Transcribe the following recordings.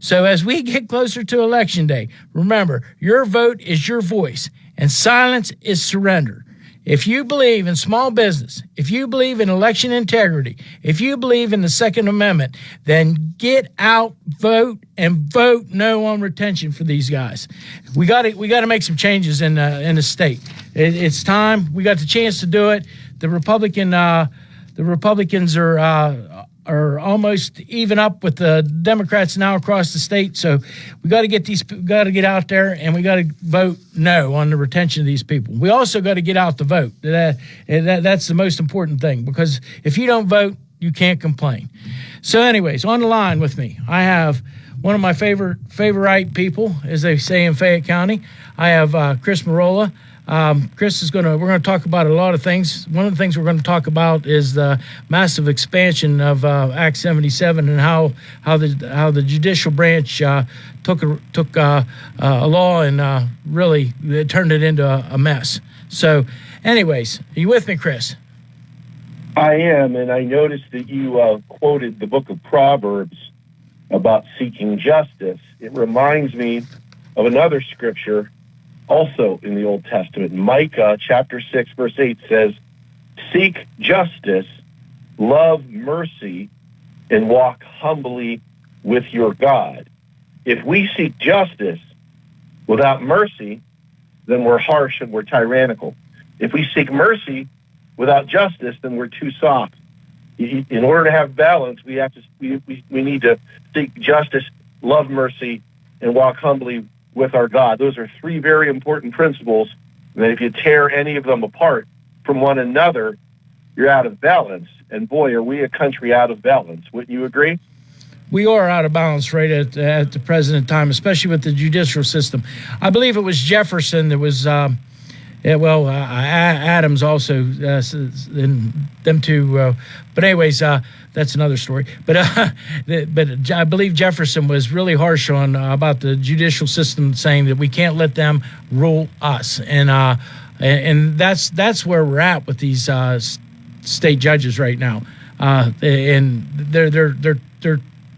So as we get closer to Election Day, remember, your vote is your voice, and silence is surrender. If you believe in small business, if you believe in election integrity, if you believe in the Second Amendment, then get out, vote, and vote no on retention for these guys. We got to make some changes in the state. It's time. We got the chance to do it. The Republicans are almost even up with the Democrats now across the state. So we got to get out there, and we got to vote no on the retention of these people. We also got to get out the vote. That's the most important thing, because if you don't vote, you can't complain. So anyways, on the line with me, I have one of my favorite people, as they say in Fayette County. I have Chris Marola. Chris we're going to talk about a lot of things. One of the things we're going to talk about is the massive expansion of Act 77 and how the judicial branch took a law and really turned it into a mess. So, anyways, are you with me, Chris? I am, and I noticed that you quoted the book of Proverbs about seeking justice. It reminds me of another scripture also in the Old Testament. Micah chapter 6, verse 8 says, "Seek justice, love mercy, and walk humbly with your God." If we seek justice without mercy, then we're harsh and we're tyrannical. If we seek mercy without justice, then we're too soft. In order to have balance, we need to seek justice, love mercy, and walk humbly with our God. Those are three very important principles, and if you tear any of them apart from one another, you're out of balance. And boy, are we a country out of balance. Wouldn't you agree? We are out of balance right at the present time, especially with the judicial system. I believe it was Jefferson that was, Adams also, and them two. But anyways, that's another story. But I believe Jefferson was really harsh on about the judicial system, saying that we can't let them rule us, and that's where we're at with these state judges right now, and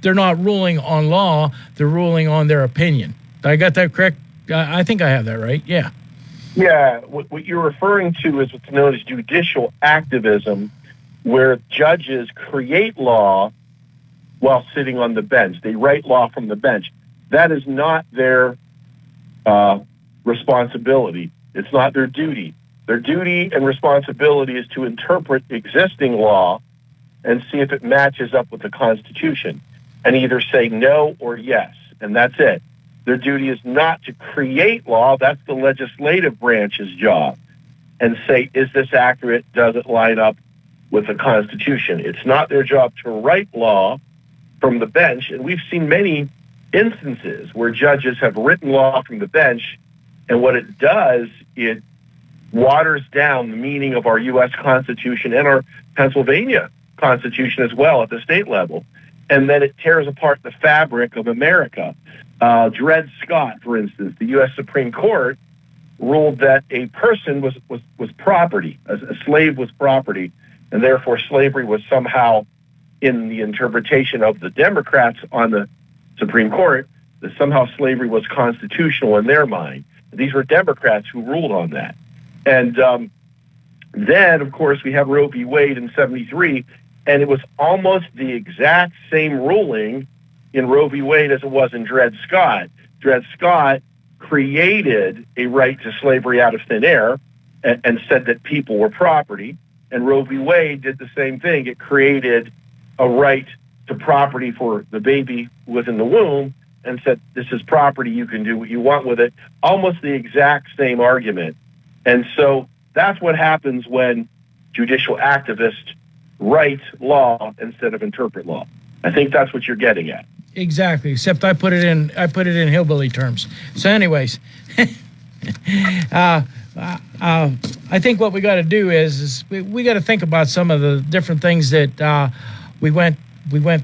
they're not ruling on law; they're ruling on their opinion. I got that correct? I think I have that right. Yeah. Yeah. What you're referring to is what's known as judicial activism, where judges create law while sitting on the bench. They write law from the bench. That is not their responsibility. It's not their duty. Their duty and responsibility is to interpret existing law and see if it matches up with the Constitution, and either say no or yes, and that's it. Their duty is not to create law. That's the legislative branch's job, and say, is this accurate? Does it line up with the Constitution? It's not their job to write law from the bench, and we've seen many instances where judges have written law from the bench, and what it does, it waters down the meaning of our U.S. Constitution and our Pennsylvania Constitution as well at the state level, and then it tears apart the fabric of America. Dred Scott, for instance, the U.S. Supreme Court ruled that a person was property, a slave was property, and therefore slavery was somehow, in the interpretation of the Democrats on the Supreme Court, that somehow slavery was constitutional in their mind. These were Democrats who ruled on that. And then, of course, we have Roe v. Wade in 1973, and it was almost the exact same ruling in Roe v. Wade as it was in Dred Scott. Dred Scott created a right to slavery out of thin air and said that people were property. And Roe v. Wade did the same thing. It created a right to property for the baby who was in the womb and said, this is property, you can do what you want with it. Almost the exact same argument. And so that's what happens when judicial activists write law instead of interpret law. I think that's what you're getting at. Exactly, except I put it in hillbilly terms. So anyways, I think what we got to do is we got to think about some of the different things that we went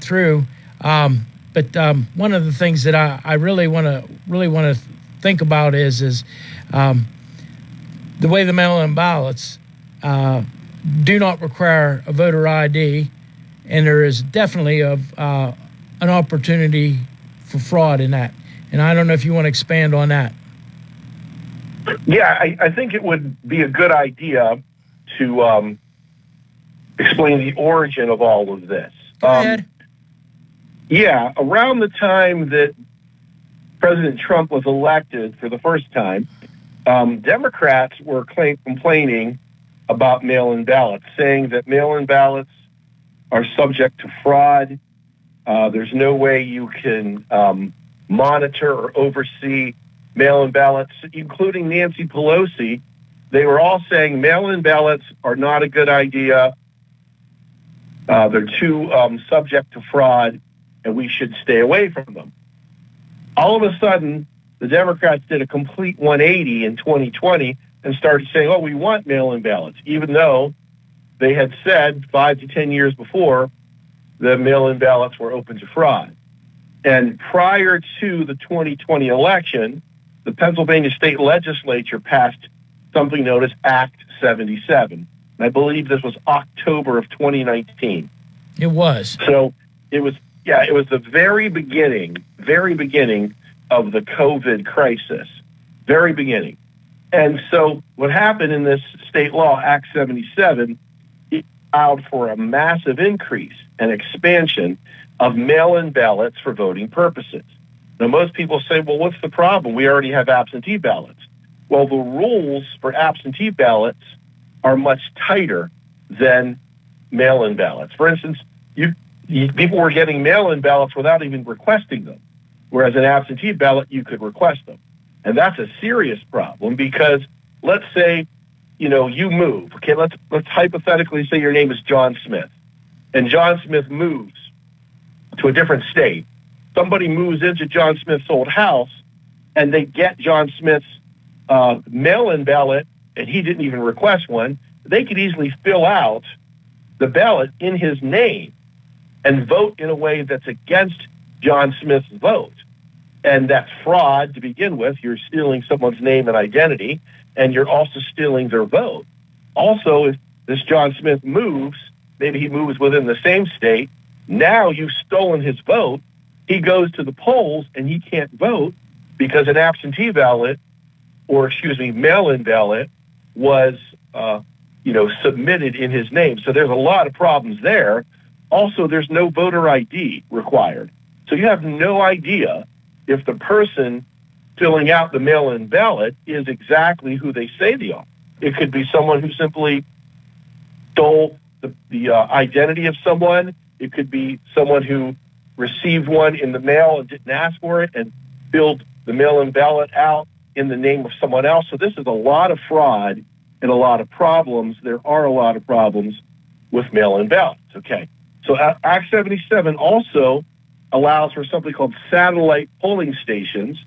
through. But one of the things that I really want to think about is the way the mail-in ballots do not require a voter ID, and there is definitely an opportunity for fraud in that. And I don't know if you want to expand on that. Yeah, I think it would be a good idea to explain the origin of all of this. Go ahead. Yeah, around the time that President Trump was elected for the first time, Democrats were complaining about mail-in ballots, saying that mail-in ballots are subject to fraud. There's no way you can monitor or oversee mail-in ballots, including Nancy Pelosi. They were all saying mail-in ballots are not a good idea. They're too subject to fraud, and we should stay away from them. All of a sudden, the Democrats did a complete 180 in 2020 and started saying, oh, we want mail-in ballots, even though they had said 5 to 10 years before the mail-in ballots were open to fraud. And prior to the 2020 election, the Pennsylvania state legislature passed something known as Act 77. And I believe this was October of 2019. It was. So it was the very beginning of the COVID crisis, very beginning. And so what happened in this state law, Act 77, it allowed for a massive increase and expansion of mail-in ballots for voting purposes. Now, most people say, well, what's the problem? We already have absentee ballots. Well, the rules for absentee ballots are much tighter than mail-in ballots. For instance, people were getting mail-in ballots without even requesting them, whereas an absentee ballot, you could request them. And that's a serious problem because let's say, you move. Okay, let's hypothetically say your name is John Smith, and John Smith moves to a different state. Somebody moves into John Smith's old house, and they get John Smith's mail-in ballot, and he didn't even request one. They could easily fill out the ballot in his name and vote in a way that's against John Smith's vote. And that's fraud to begin with. You're stealing someone's name and identity, and you're also stealing their vote. Also, if this John Smith moves, maybe he moves within the same state, now you've stolen his vote. He goes to the polls and he can't vote because an absentee ballot, mail-in ballot was, submitted in his name. So there's a lot of problems there. Also, there's no voter ID required. So you have no idea if the person filling out the mail-in ballot is exactly who they say they are. It could be someone who simply stole the identity of someone. It could be someone who received one in the mail and didn't ask for it and filled the mail-in ballot out in the name of someone else. So this is a lot of fraud and a lot of problems. There are a lot of problems with mail-in ballots. Okay. So Act 77 also allows for something called satellite polling stations.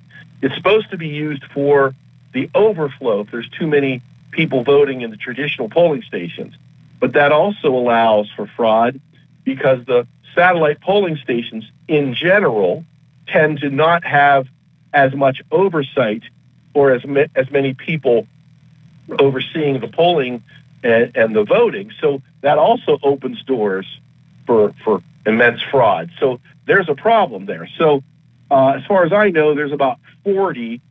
It's supposed to be used for the overflow if there's too many people voting in the traditional polling stations. But that also allows for fraud because the satellite polling stations in general tend to not have as much oversight or as many people overseeing the polling and the voting. So that also opens doors for immense fraud. So there's a problem there. So as far as I know, there's about 40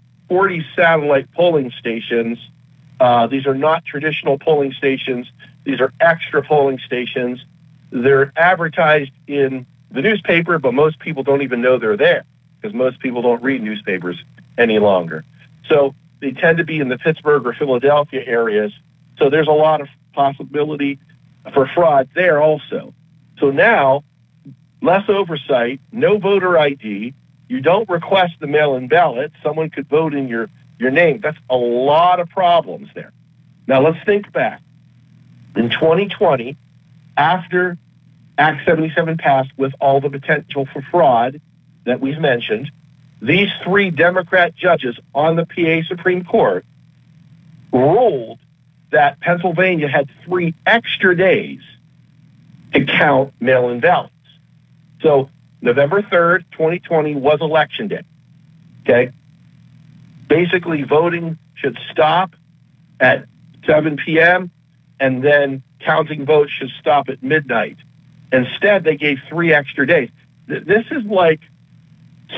satellite polling stations. These are not traditional polling stations. These are extra polling stations. They're advertised in the newspaper, but most people don't even know they're there because most people don't read newspapers any longer. So they tend to be in the Pittsburgh or Philadelphia areas. So there's a lot of possibility for fraud there also. So now, less oversight, no voter ID. You don't request the mail-in ballot. Someone could vote in your name. That's a lot of problems there. Now let's think back. In 2020, after Act 77 passed with all the potential for fraud that we've mentioned, these 3 Democrat judges on the PA Supreme Court ruled that Pennsylvania had 3 extra days to count mail-in ballots. So November 3rd, 2020 was election day. Okay? Basically, voting should stop at 7 p.m. and then counting votes should stop at midnight. Instead, they gave 3 extra days. This is like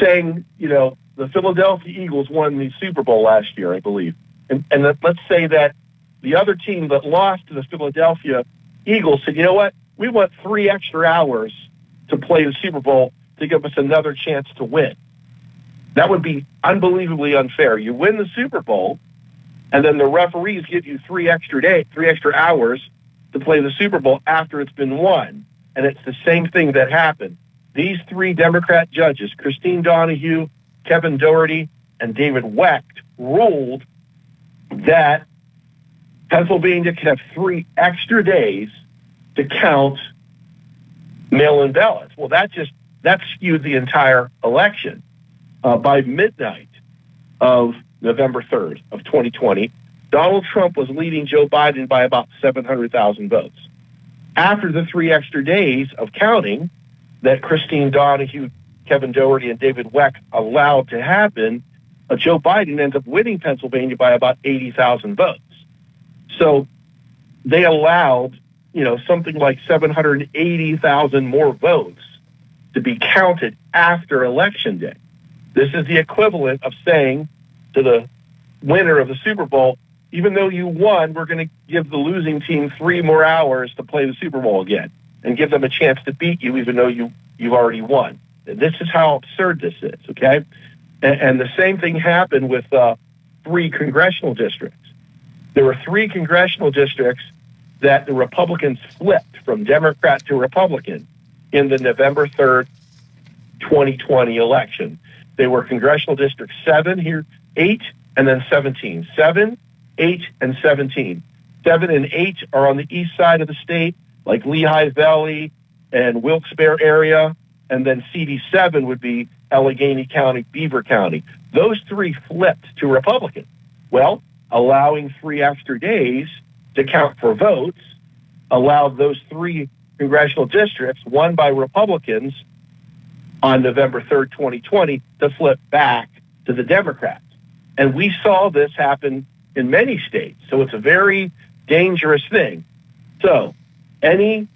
saying, the Philadelphia Eagles won the Super Bowl last year, I believe. And let's say that the other team that lost to the Philadelphia Eagles said, you know what, we want 3 extra hours to play the Super Bowl to give us another chance to win. That would be unbelievably unfair. You win the Super Bowl, and then the referees give you 3 extra hours to play the Super Bowl after it's been won. And it's the same thing that happened. These 3 Democrat judges, Christine Donahue, Kevin Doherty, and David Wecht, ruled that Pennsylvania can have 3 extra days to count mail-in ballots. Well, that skewed the entire election. By midnight of November 3rd of 2020, Donald Trump was leading Joe Biden by about 700,000 votes. After the 3 extra days of counting that Christine Donahue, Kevin Doherty, and David Wecht allowed to happen, Joe Biden ends up winning Pennsylvania by about 80,000 votes. So they allowed, something like 780,000 more votes to be counted after Election Day. This is the equivalent of saying to the winner of the Super Bowl, even though you won, we're going to give the losing team 3 more hours to play the Super Bowl again and give them a chance to beat you, even though you've already won. This is how absurd this is, okay? And the same thing happened with 3 congressional districts. There were 3 congressional districts that the Republicans flipped from Democrat to Republican in the November 3rd, 2020 election. They were congressional district 7, 8, and then 17. 7, 8, and 17. 7 and 8 are on the east side of the state, like Lehigh Valley and Wilkes-Barre area, and then CD7 would be Allegheny County, Beaver County. Those 3 flipped to Republican. Well, allowing 3 extra days to count for votes allowed those 3 congressional districts, won by Republicans, on November 3rd, 2020, to flip back to the Democrats. And we saw this happen in many states. So it's a very dangerous thing. So any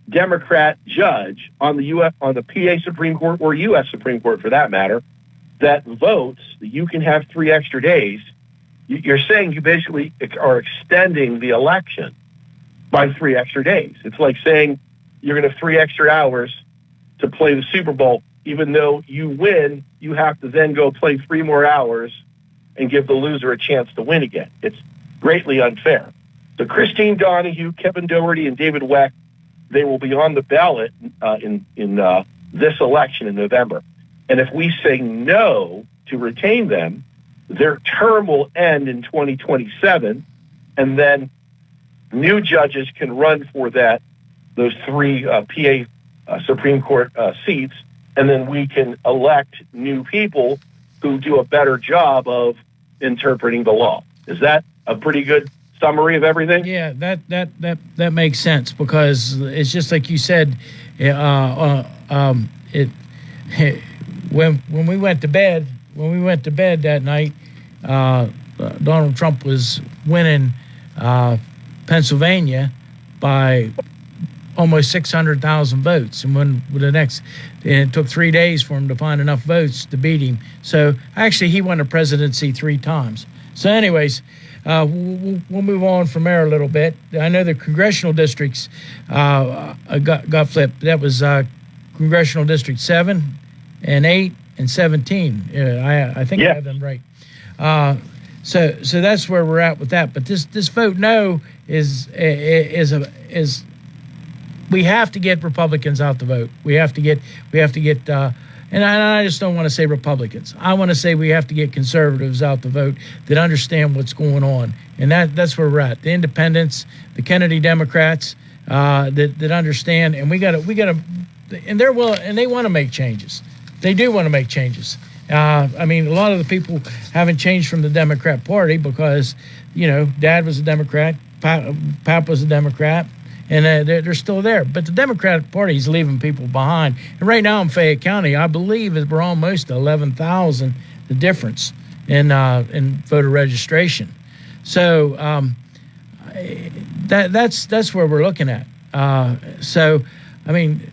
Democrat judge on the PA Supreme Court or U.S. Supreme Court, for that matter, that votes that you can have 3 extra days, you're saying you basically are extending the election by 3 extra days. It's like saying you're going to have 3 extra hours to play the Super Bowl. Even though you win, you have to then go play 3 more hours and give the loser a chance to win again. It's greatly unfair. So Christine Donahue, Kevin Doherty, and David Wecht, they will be on the ballot in this election in November. And if we say no to retain them, their term will end in 2027, and then new judges can run for those 3 PA Supreme Court seats, and then we can elect new people who do a better job of interpreting the law. Is that a pretty good summary of everything? Yeah, that makes sense, because it's just like you said. When we went to bed that night, Donald Trump was winning Pennsylvania by almost 600,000 votes, and it took 3 days for him to find enough votes to beat him. So actually, he won the presidency 3 times. So, anyways, we'll move on from there a little bit. I know the congressional districts got flipped. That was congressional district 7 and 8 and 17. I think I have them right. So that's where we're at with that. But this vote no is we have to get Republicans out the vote. We have to get, and I just don't want to say Republicans. I want to say we have to get conservatives out the vote that understand what's going on, and that's where we're at. The independents, the Kennedy Democrats, that understand, and we got to, and they're willing, and they want to make changes. They do want to make changes. I mean, a lot of the people haven't changed from the Democrat Party because, Dad was a Democrat, Pap was a Democrat, and they're still there. But the Democratic Party is leaving people behind. And right now in Fayette County, I believe we're almost 11,000, the difference in voter registration. So that's where we're looking at. So, I mean,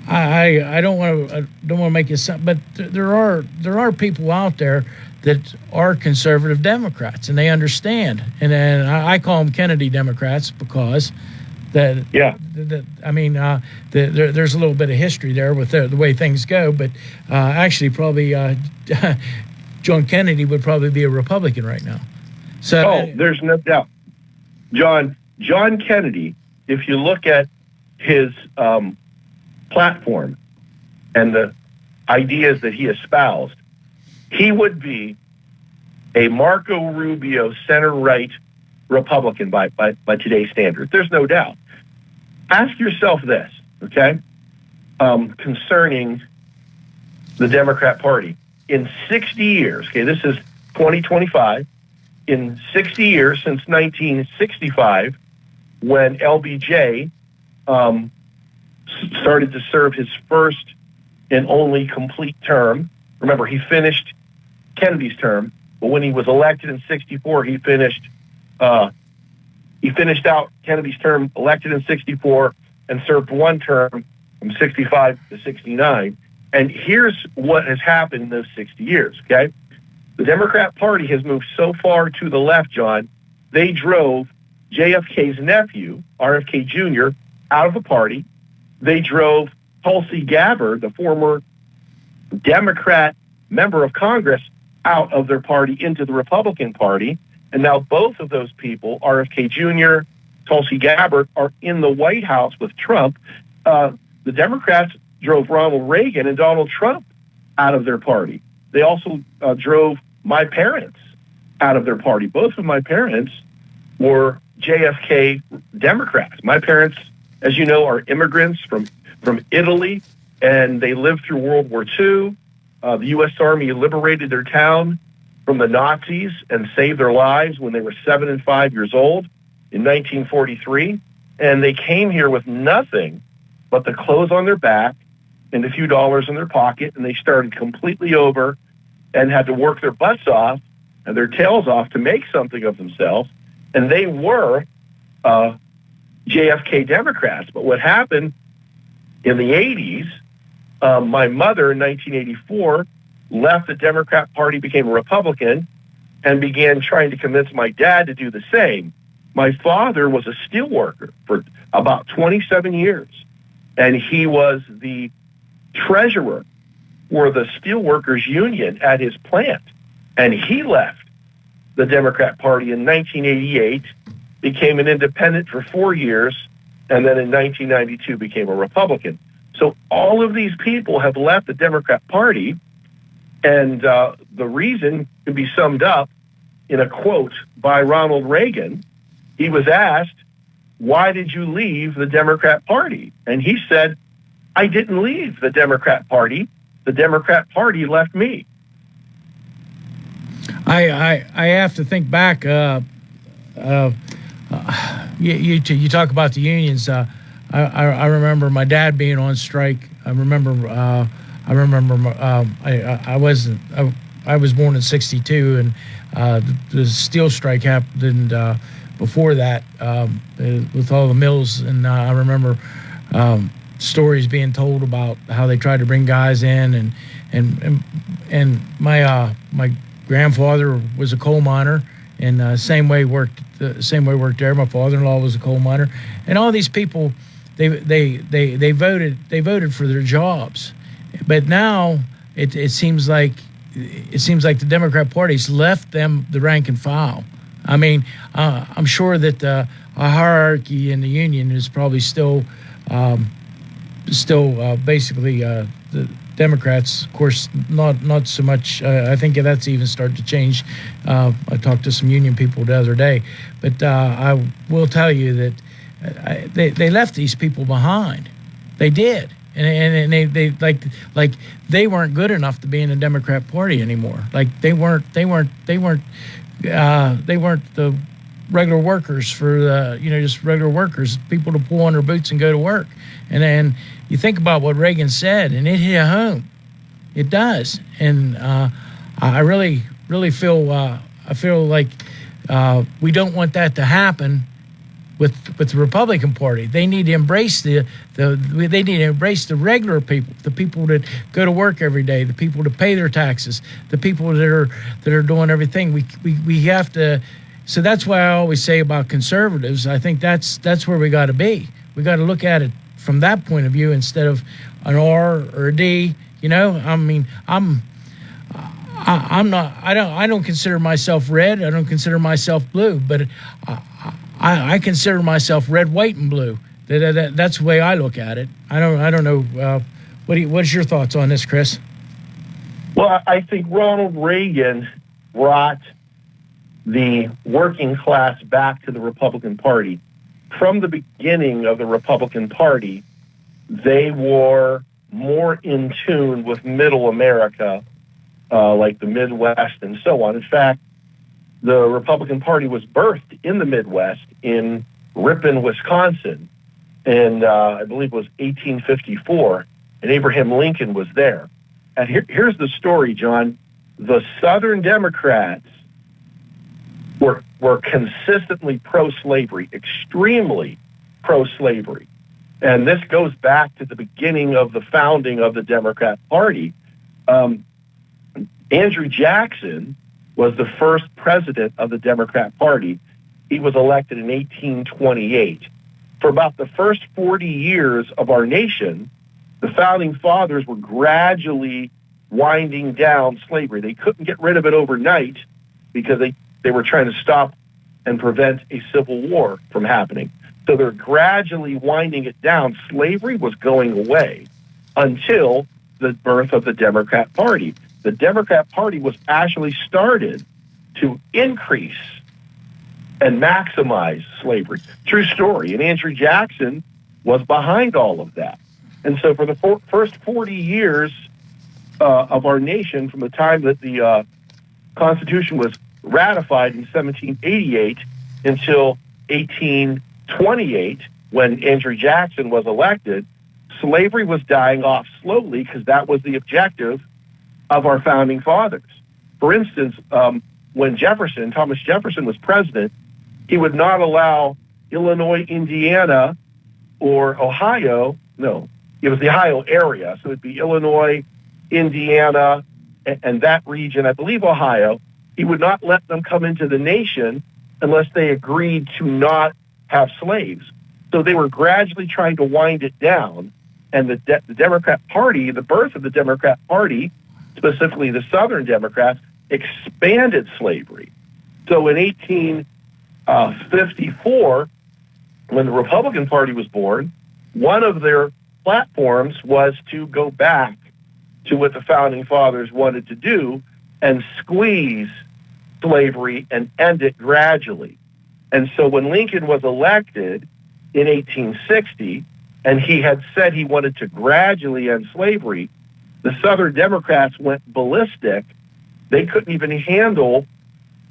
I don't want to make it sound, but there are people out there that are conservative Democrats, and they understand. And then I call them Kennedy Democrats because there's a little bit of history there with the way things go. But actually, probably John Kennedy would probably be a Republican right now. So there's no doubt, John Kennedy. If you look at his platform and the ideas that he espoused, he would be a Marco Rubio center-right Republican by today's standards. There's no doubt. Ask yourself this, okay, concerning the Democrat Party. In 60 years, okay, this is 2025, in 60 years since 1965, when LBJ started to serve his first and only complete term. Remember, he finished Kennedy's term, but when he was elected in 64, he finished out Kennedy's term, elected in 64, and served one term from 65 to 69. And here's what has happened in those 60 years, okay? The Democrat Party has moved so far to the left, John, they drove JFK's nephew, RFK Jr., out of the party. They drove Tulsi Gabbard, the former Democrat member of Congress, out of their party into the Republican Party. And now both of those people, RFK Jr., Tulsi Gabbard, are in the White House with Trump. The Democrats drove Ronald Reagan and Donald Trump out of their party. They also drove my parents out of their party. Both of my parents were JFK Democrats. My parents, as you know, are immigrants from Italy, and they lived through World War II. The U.S. Army liberated their town from the Nazis and saved their lives when they were 7 and 5 years old in 1943. And they came here with nothing but the clothes on their back and a few dollars in their pocket, and they started completely over and had to work their butts off and their tails off to make something of themselves. And they were JFK Democrats. But what happened in the 80s, my mother in 1984 left the Democrat Party, became a Republican, and began trying to convince my dad to do the same. My father was a steel worker for about 27 years, and he was the treasurer for the Steelworkers Union at his plant. And he left the Democrat Party in 1988, became an independent for 4 years, and then in 1992 became a Republican. So all of these people have left the Democrat Party, and the reason can be summed up in a quote by Ronald Reagan. He was asked, "Why did you leave the Democrat Party?" And he said, "I didn't leave the Democrat Party. The Democrat Party left me." I have to think back. You talk about the unions. I remember my dad being on strike. I was born in '62, and the steel strike happened before that with all the mills. And I remember stories being told about how they tried to bring guys in, and my grandfather was a coal miner, and same way worked there. My father-in-law was a coal miner, and all these people. They voted for their jobs, but now it seems like the Democrat Party's left them the rank and file. I mean, I'm sure that a hierarchy in the union is probably still basically the Democrats. Of course, not so much. I think that's even started to change. I talked to some union people the other day, but I will tell you that. They left these people behind. They did, and they like they weren't good enough to be in the Democrat Party anymore. Like they weren't the regular workers for the just regular workers, people to pull on their boots and go to work. And then you think about what Reagan said, and it hit home. It does, and I really feel I feel like we don't want that to happen. with the Republican Party. They need to embrace they need to embrace the regular people, the people that go to work every day, the people that pay their taxes, the people that are doing everything. We have to. So that's why I always say about conservatives. I think that's where we got to be. We got to look at it from that point of view instead of an R or a D. You know, I mean, I'm not. I don't consider myself red. I don't consider myself blue. But I consider myself red, white, and blue. That's the way I look at it. I don't know. What's your thoughts on this, Chris? Well, I think Ronald Reagan brought the working class back to the Republican Party. From the beginning of the Republican Party, they were more in tune with middle America, like the Midwest and so on. In fact, the Republican Party was birthed in the Midwest in Ripon, Wisconsin, and I believe it was 1854, and Abraham Lincoln was there. And here's the story, John. The Southern Democrats were consistently pro-slavery, extremely pro-slavery. And this goes back to the beginning of the founding of the Democrat Party. Andrew Jackson was the first president of the Democrat Party. He was elected in 1828. For about the first 40 years of our nation, the founding fathers were gradually winding down slavery. They couldn't get rid of it overnight because they were trying to stop and prevent a civil war from happening. So they're gradually winding it down. Slavery was going away until the birth of the Democrat Party. The Democrat Party was actually started to increase and maximize slavery. True story. And Andrew Jackson was behind all of that. And so for the first 40 years of our nation, from the time that the Constitution was ratified in 1788 until 1828, when Andrew Jackson was elected, slavery was dying off slowly because that was the objective of our founding fathers. For instance, when Thomas Jefferson was president, he would not allow Illinois, Indiana, or Ohio. No, it was the Ohio area. So it'd be Illinois, Indiana, and that region, I believe Ohio. He would not let them come into the nation unless they agreed to not have slaves. So they were gradually trying to wind it down. And the Democrat Party, the birth of the Democrat Party, specifically the Southern Democrats, expanded slavery. So in 1854, when the Republican Party was born, one of their platforms was to go back to what the founding fathers wanted to do and squeeze slavery and end it gradually. And so when Lincoln was elected in 1860, and he had said he wanted to gradually end slavery, the Southern Democrats went ballistic. They couldn't even handle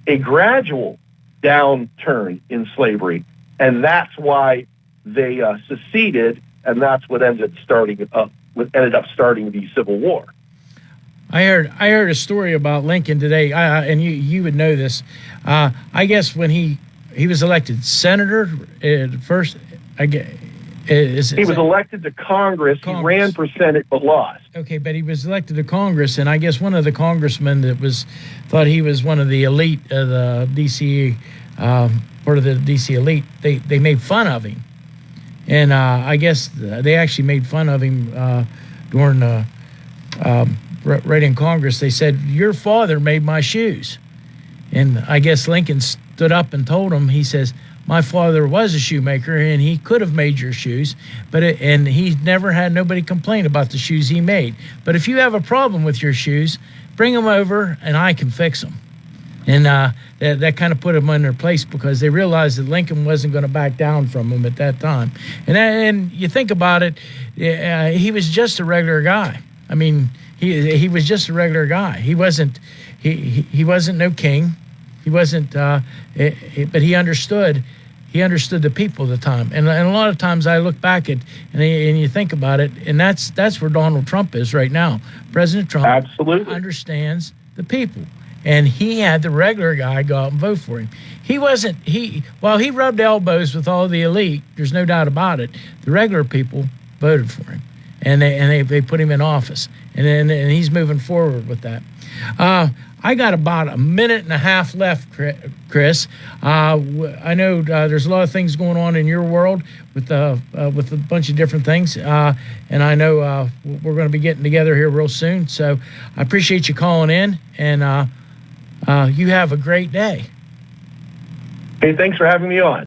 a gradual downturn in slavery. And that's why they seceded, and that's what ended up starting the Civil War. I heard a story about Lincoln today, and you would know this. I guess when he was elected senator first, he was elected to Congress. He ran for Senate but lost. Okay, but he was elected to Congress, and I guess one of the congressmen that thought he was one of the elite of the D.C. Part of the D.C. elite. They made fun of him, and I guess they actually made fun of him during right in Congress. They said, "Your father made my shoes," and I guess Lincoln stood up and told him. He says, "My father was a shoemaker, and he could have made your shoes, and he never had nobody complain about the shoes he made. But if you have a problem with your shoes, bring them over, and I can fix them." And that kind of put them in their place because they realized that Lincoln wasn't going to back down from them at that time. And you think about it, he was just a regular guy. I mean, he was just a regular guy. He wasn't no king. He wasn't, but he understood. He understood the people at the time. And a lot of times I look back at and you think about it, and that's where Donald Trump is right now. President Trump absolutely understands the people. and he had the regular guy go out and vote for him. He wasn't, while he rubbed elbows with all the elite, there's no doubt about it, the regular people voted for him, and they put him in office, and he's moving forward with that. I got about a minute and a half left, Chris. I know there's a lot of things going on in your world with a bunch of different things, and I know we're going to be getting together here real soon. So I appreciate you calling in, and you have a great day. Hey, thanks for having me on.